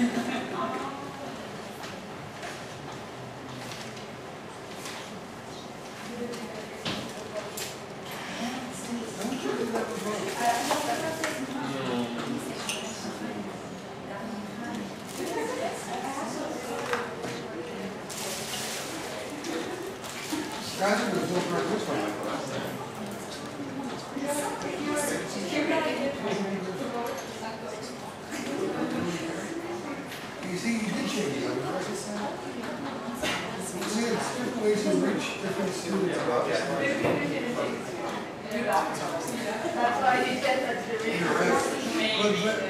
You see, you did change it. You see, it's different ways to reach different students about this. That's why you said that to me.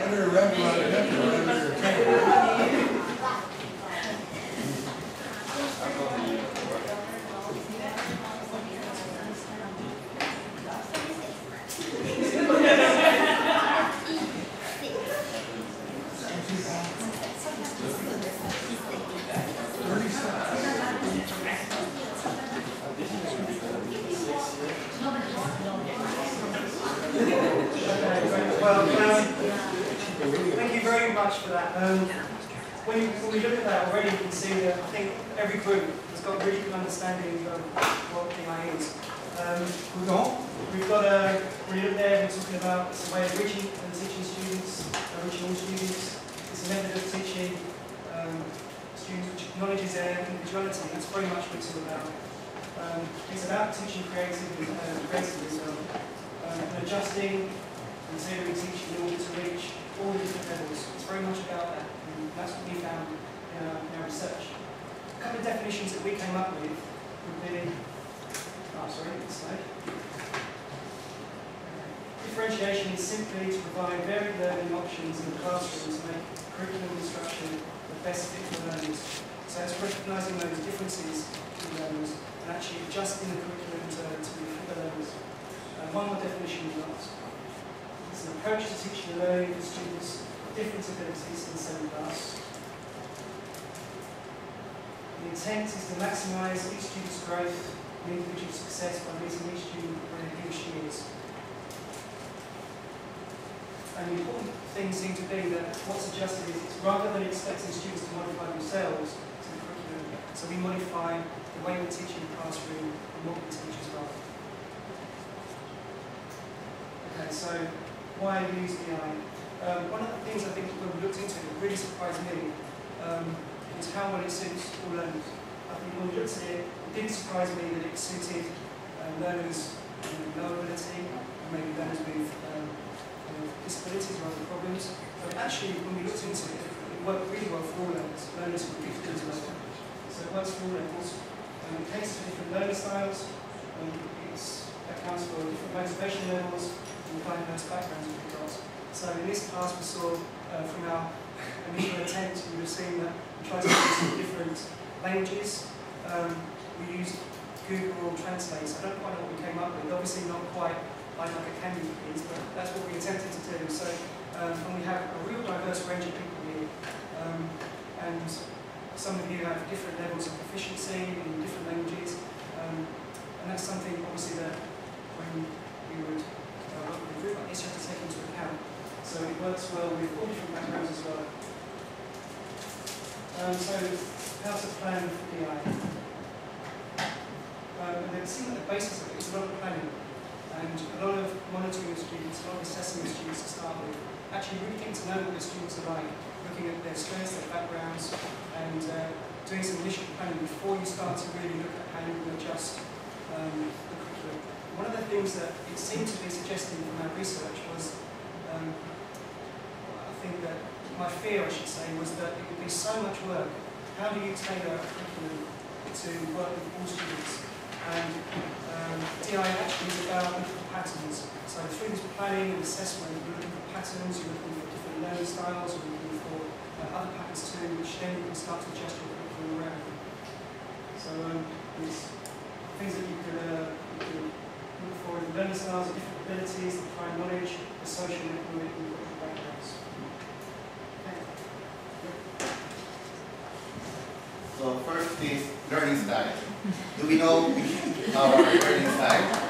Under a regular, under a Well, thank you very much for that. When we look at that already, you can see that I think every group has got a really good understanding of what DI is. We've got when you look there, we're talking about it's a way of reaching and teaching students, reaching all students. It's a method of teaching students which acknowledges their individuality. That's very much what it's all about. It's about teaching creativity as well, and adjusting and tailoring teaching in order to reach all the different levels. It's very much about that, and that's what we found in our research. A couple of definitions that we came up with would be, differentiation is simply to provide varied learning options in the classroom to make curriculum instruction the best fit for learners. So it's recognising those differences in learners and actually adjusting the curriculum to fit the learners. One more definition we asked. It's an approach to teaching and learning for students with different abilities in the same class. The intent is to maximise each student's growth and individual success by meeting each student where he or she is. And the important thing seems to be that what's adjusted is rather than expecting students to modify themselves to the curriculum, so we modify the way we teach in the classroom and what we teach as well. Okay, so why use DI? One of the things I think when we looked into it that really surprised me is how well it suits all learners. I think when we looked at it, it didn't surprise me that it suited learners with low ability, or maybe learners with disabilities or other problems. But actually, when we looked into it, it worked really well for all learners, learners with gifted intellectual. So it works for all levels. It caters for different learning styles. It accounts for different motivation levels and diverse backgrounds of the class. So in this class, we saw from our initial attempt, we were seeing that we tried to use some different languages. We used Google Translate. So I don't quite know what we came up with. Obviously, not quite like a candy piece, but that's what we attempted to do. So, and we have a real diverse range of people here, and some of you have different levels of proficiency in different languages, and that's something obviously that when you would work with a group like this, you have to take into account. So it works well with all different backgrounds as well. So how to plan for DI? And then seeing that the basis of it is a lot of planning. And a lot of monitoring of students, a lot of assessing of students to start with, actually really getting to know what the students are like, looking at their strengths, their backgrounds, and doing some initial planning before you start to really look at how you can adjust the curriculum. One of the things that it seemed to be suggesting from our research was, I think that my fear, I should say, was that it would be so much work. How do you tailor a curriculum to work with all students? And DI actually is about looking for patterns. So through this planning and assessment, you're looking for patterns, you're looking for different learning styles, you're looking for other patterns too, which then you can start to adjust your curriculum around. So there's things that you could look for in the learning styles, the different abilities, the prior knowledge, the social and economic and cultural backgrounds. Okay. So first is learning style. Do we know our learning style?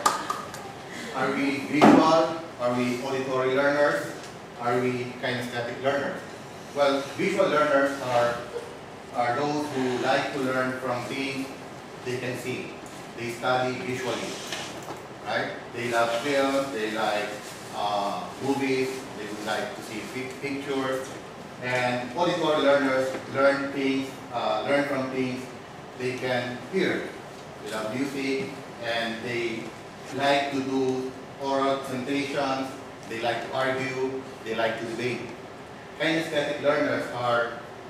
Are we visual? Are we auditory learners? Are we kinesthetic learners? Well, visual learners are those who like to learn from things they can see. They study visually, right? They love film, they like movies, they would like to see pictures. And auditory learners learn from things they can hear. They love music, and they like to do oral presentations, they like to argue, they like to debate. Kinesthetic learners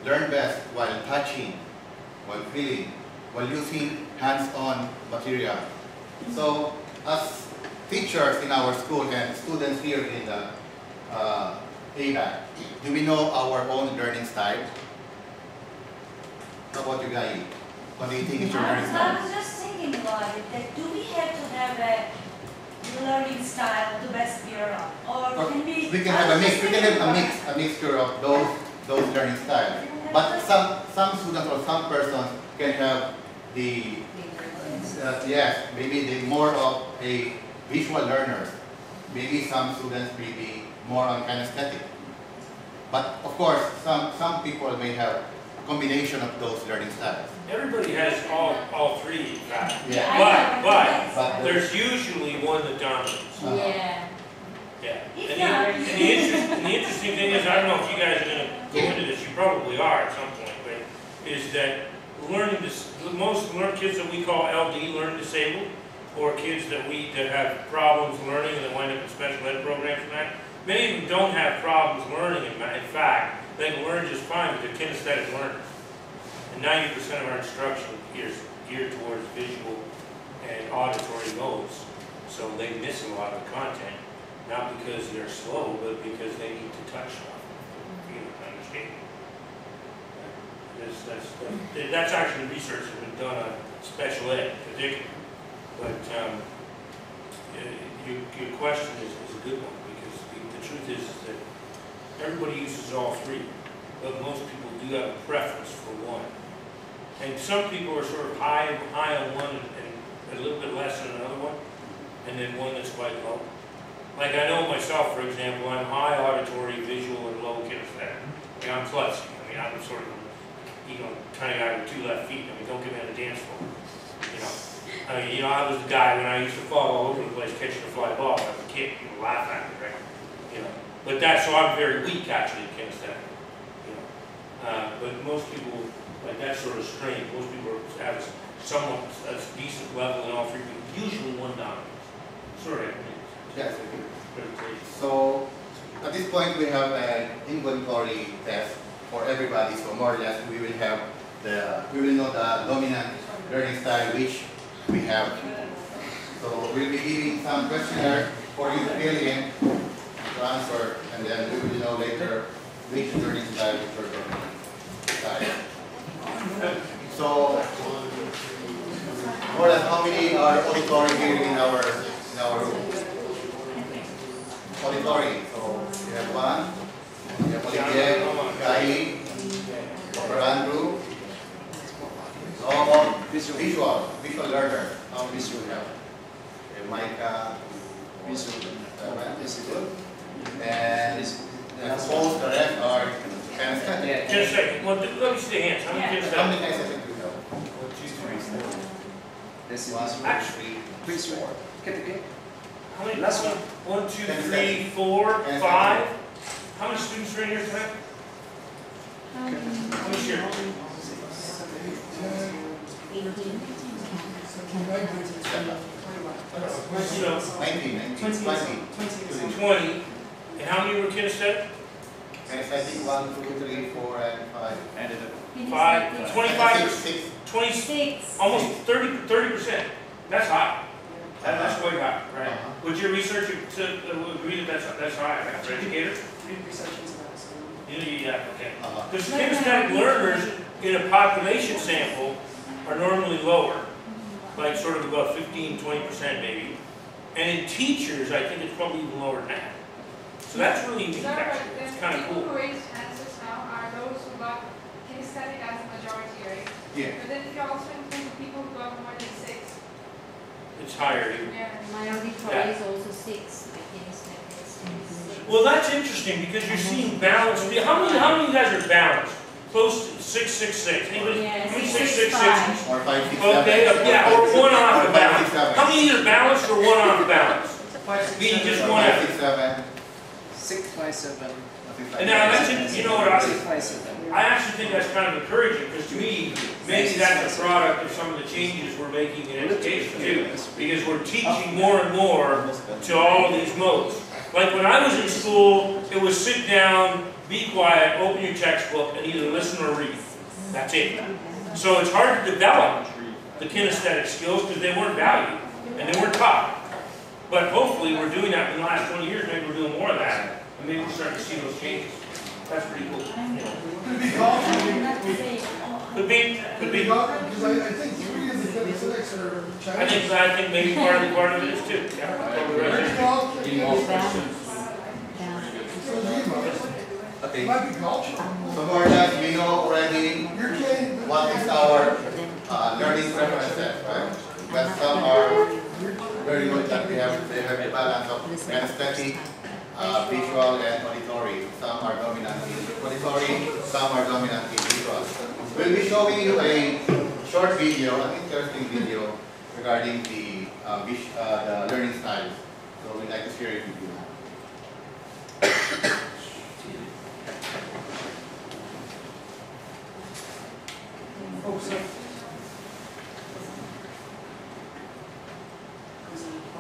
learn best while touching, while feeling, while using hands-on material. So, as teachers in our school and students here in the ABAC, do we know our own learning style? How about you guys? What do you think is your learning I style? was just thinking about it, that do we have to have a learning style to best year up? Or can we... We can have a mix. We can have a mixture of those learning styles. But some students or some persons can have the yes, maybe they more of a visual learner. Maybe some students may be more on kinesthetic. But of course, some people may have a combination of those learning styles. Everybody has all three, in fact. Yeah. But there's usually one that dominates. Yeah. Yeah. If And not, the interesting thing is, I don't know if you guys are going to go into this, you probably are at some point, but is that most kids that we call LD, learning disabled, or kids that have problems learning and that wind up in special ed programs and that, many of them don't have problems learning. In fact, they can learn just fine, but they're kinesthetic learners. And 90% of our instruction is geared towards visual and auditory modes. So they miss a lot of the content, not because they're slow, but because they need to touch stuff, feel it, understand. That's actually research that's been done on special ed, particularly. But your question is a good one, because the truth is that everybody uses all three, but most people do have a preference for one. And some people are sort of high on one and a little bit less on another one, and then one that's quite low. Like I know myself, for example, I'm high auditory, visual, and low kinesthetic. I mean, I'm klutzy. I mean, I'm sort of, kind of guy with 2 left feet. I mean, don't get me on the dance floor. I was the guy when I used to fall all over the place catching a fly ball as a kid. People laugh at me, right? But so I'm very weak actually in kinesthetic. But most people, like that sort of strain, most people have somewhat a decent level in all three, but usually one dominates. Sorry. Yes. So at this point we have an inventory test for everybody. So more or less we will know the dominant learning style which we have. So we'll be giving some questionnaire for you to fill in to answer, and then we will know later which learning style is your dominant style. So more or less how many are auditory here in our room? Auditory. So we have one. We have Olivier, Kylie, Dr. Andrew. How about visual learner? How many do we have? Okay, Micah, visual. And I suppose the rest are kinesthetic. Just a second. Well, let me see the hands. How many kids How have? many kinesthetic do we have? This is One, Actually, please swear. Okay. how many? Last one. 1, 2, 3, 4, 5. How many students are in here tonight? How many here? You know, 19, 20. 20. And how many were kinesthetic? Kinesthetic 1, 2, 3, 4, and 5. Added up. 5, 25, 6. 20, almost 30%. That's high. That's quite high, right? Would your researcher agree that that's high, right, for educators? research into that. So. Yeah, okay. Because kinesthetic learners in a population sample are normally lower, like sort of about 15–20% maybe. And in teachers, I think it's probably even lower than that. So that's really unique, actually. It's kind of People cool. who raised answers now are those who got kinesthetic as a majority, right? Yeah. But then if you also include the people who got more than 6, It's higher even. yeah. My auditory is also 6, my kinesthetic is 6. Well, that's interesting because you're seeing balance. How many you guys are balanced? Close to 6'6". Anybody? Yeah, How many 6'5". 6'6"? Or 5, 6, 7. Okay, yeah, or one off the 5, 6, balance. 7. How many either balanced or one off the balance? 5, 6, Meaning 7. just Or one 5, out. 6, 7. 6 by 7. And now I mentioned, you know what, 6 by 7. I actually think that's kind of encouraging, because to me, maybe that's a product of some of the changes we're making in education too. Because we're teaching more and more to all of these modes. Like when I was in school, it was sit down, be quiet, open your textbook, and either listen or read. That's it. So it's hard to develop the kinesthetic skills because they weren't valued and they weren't taught. But hopefully we're doing that in the last 20 years, maybe we're doing more of that. And maybe we're starting to see those changes. That's pretty cool. Could it be culture? Could be, Could could it be be. culture? Because I think 3 of the kinesthetics are Chinese. I think maybe part of it is too. Yeah, totally right. Very culture. Okay. It might be culture. So more or less, we know already You're kidding. what is our learning preferences, right? But some are very good that they have a balance of kinesthetic, visual, and auditory. Some are dominant in auditory, some are dominant in visual. We'll be showing you a short video, an interesting video regarding the learning styles. So we'd like to share it with you. Oh, so.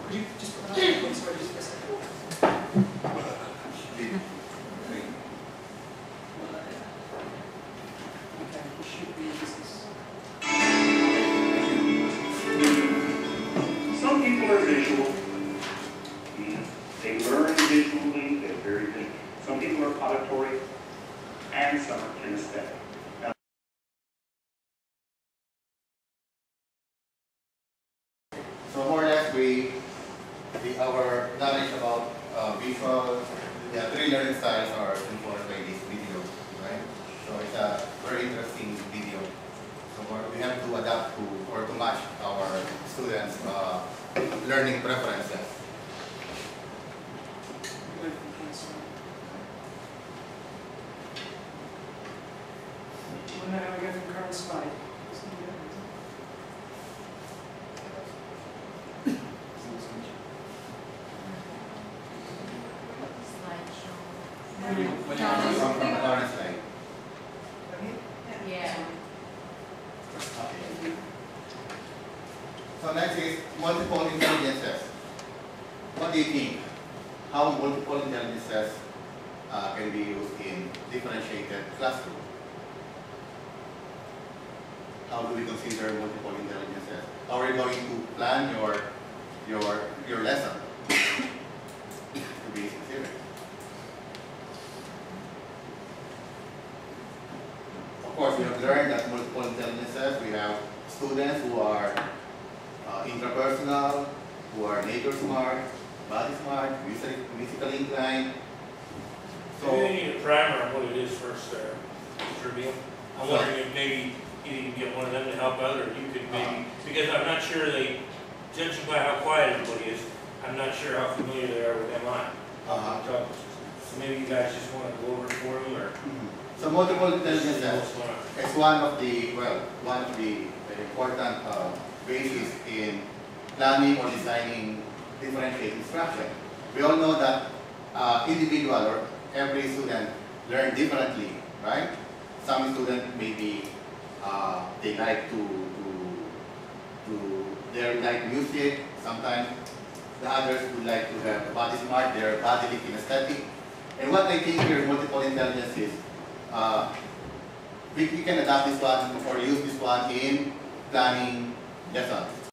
Could you just put that on? Sorry, just a second. Okay, it should be this. Some people are visual. They learn visually, they're very visual. Some people are auditory, and some are kinesthetic. So more or less, our knowledge about visual, the 3 learning styles are informed by this video, right? So it's a very interesting video. So we have to adapt to or to match our students' learning preferences. Well, now we go to the current slide. From the current slide. Yeah. Okay. So next is multiple intelligences. What do you think? How multiple intelligences can be used in differentiated classroom? How do we consider multiple intelligences? How are you going to plan your lesson? To be specific. Of course, we have learned that multiple intelligences, we have students who are intrapersonal, who are nature smart, body smart, musically inclined. So we need a primer on what it is first there, Mr. Beal. I'm wondering if maybe you can get one of them to help out, or you could maybe, because I'm not sure judging by how quiet everybody is, I'm not sure how familiar they are with MI. So maybe you guys just want to go over it for them, or? So multiple intelligences is one of the important bases in planning or designing differentiated instruction. We all know that individual or every student learn differently, right? Some students maybe they like they like music. Sometimes the others would like to have body smart, they're bodily kinesthetic. And what I think here multiple intelligence is we can adapt this one or use this one in planning lessons.